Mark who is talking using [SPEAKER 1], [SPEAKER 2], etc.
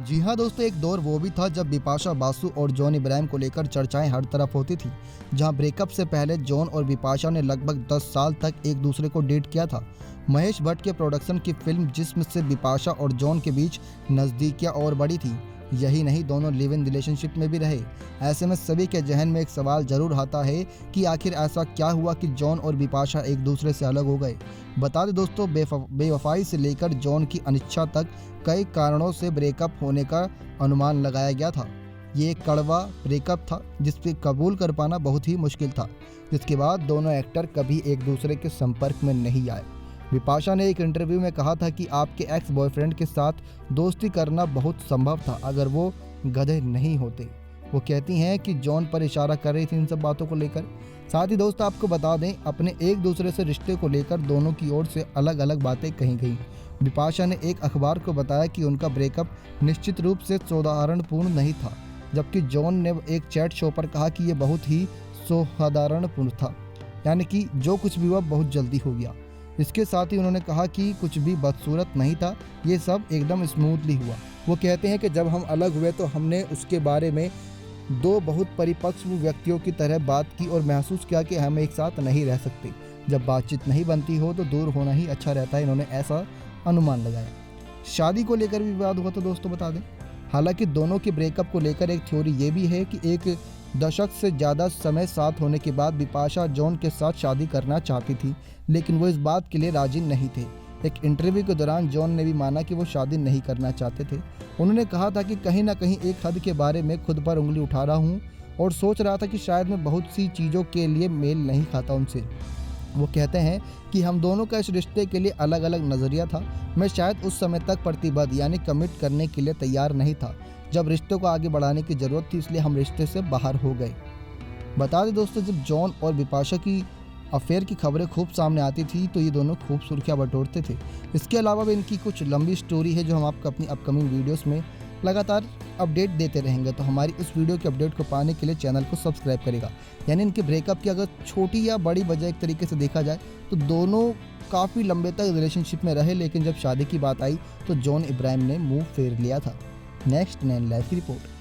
[SPEAKER 1] जी हाँ दोस्तों, एक दौर वो भी था जब बिपाशा बासु और जॉन इब्राहिम को लेकर चर्चाएं हर तरफ होती थी। जहां ब्रेकअप से पहले जॉन और बिपाशा ने लगभग 10 साल तक एक दूसरे को डेट किया था। महेश भट्ट के प्रोडक्शन की फिल्म जिस्म से बिपाशा और जॉन के बीच नज़दीकियां और बढ़ी थी। यही नहीं, दोनों लिव इन रिलेशनशिप में भी रहे। ऐसे में सभी के जहन में एक सवाल जरूर आता है कि आखिर ऐसा क्या हुआ कि जॉन और बिपाशा एक दूसरे से अलग हो गए। बता दें दोस्तों, बेवफाई से लेकर जॉन की अनिच्छा तक कई कारणों से ब्रेकअप होने का अनुमान लगाया गया था। ये एक कड़वा ब्रेकअप था जिसपे कबूल कर पाना बहुत ही मुश्किल था, जिसके बाद दोनों एक्टर कभी एक दूसरे के संपर्क में नहीं आए। बिपाशा ने एक इंटरव्यू में कहा था कि आपके एक्स बॉयफ्रेंड के साथ दोस्ती करना बहुत संभव था अगर वो गधे नहीं होते। वो कहती हैं कि जॉन पर इशारा कर रही थी इन सब बातों को लेकर। साथ ही दोस्त आपको बता दें, अपने एक दूसरे से रिश्ते को लेकर दोनों की ओर से अलग अलग बातें कही गई। बिपाशा ने एक अखबार को बताया कि उनका ब्रेकअप निश्चित रूप से सौहार्दपूर्ण नहीं था, जबकि जॉन ने एक चैट शो पर कहा कि ये बहुत ही सौहार्दपूर्ण था, यानी कि जो कुछ भी हुआ बहुत जल्दी हो गया। इसके साथ ही उन्होंने कहा कि कुछ भी बदसूरत नहीं था, ये सब एकदम स्मूथली हुआ। वो कहते हैं कि जब हम अलग हुए तो हमने उसके बारे में दो बहुत परिपक्व व्यक्तियों की तरह बात की और महसूस किया कि हम एक साथ नहीं रह सकते। जब बातचीत नहीं बनती हो तो दूर होना ही अच्छा रहता है, इन्होंने ऐसा अनुमान लगाया। शादी को लेकर भी विवाद हुआ तो दोस्तों बता दें। हालांकि दोनों के ब्रेकअप को लेकर एक थ्योरी ये भी है कि एक दशक से ज़्यादा समय साथ होने के बाद बिपाशा जॉन के साथ शादी करना चाहती थी, लेकिन वो इस बात के लिए राजी नहीं थे। एक इंटरव्यू के दौरान जॉन ने भी माना कि वो शादी नहीं करना चाहते थे। उन्होंने कहा था कि कहीं ना कहीं एक हद के बारे में खुद पर उंगली उठा रहा हूँ और सोच रहा था कि शायद मैं बहुत सी चीज़ों के लिए मेल नहीं खाता उनसे। वो कहते हैं कि हम दोनों का इस रिश्ते के लिए अलग अलग नज़रिया था। मैं शायद उस समय तक प्रतिबद्ध यानी कमिट करने के लिए तैयार नहीं था। जब रिश्तों को आगे बढ़ाने की ज़रूरत थी, इसलिए हम रिश्ते से बाहर हो गए। बता दें दोस्तों, जब जॉन और बिपाशा की अफेयर की खबरें खूब सामने आती थी तो ये दोनों खूब सुर्खियाँ बटोरते थे। इसके अलावा भी इनकी कुछ लंबी स्टोरी है जो हम आपको अपनी अपकमिंग वीडियोस में लगातार अपडेट देते रहेंगे। तो हमारी इस वीडियो के अपडेट को पाने के लिए चैनल को सब्सक्राइब करेगा। यानी इनके ब्रेकअप की अगर छोटी या बड़ी वजह एक तरीके से देखा जाए तो दोनों काफ़ी लंबे तक रिलेशनशिप में रहे, लेकिन जब शादी की बात आई तो जॉन इब्राहिम ने मुंह फेर लिया था। नेक्स्ट 9 लाइव की रिपोर्ट।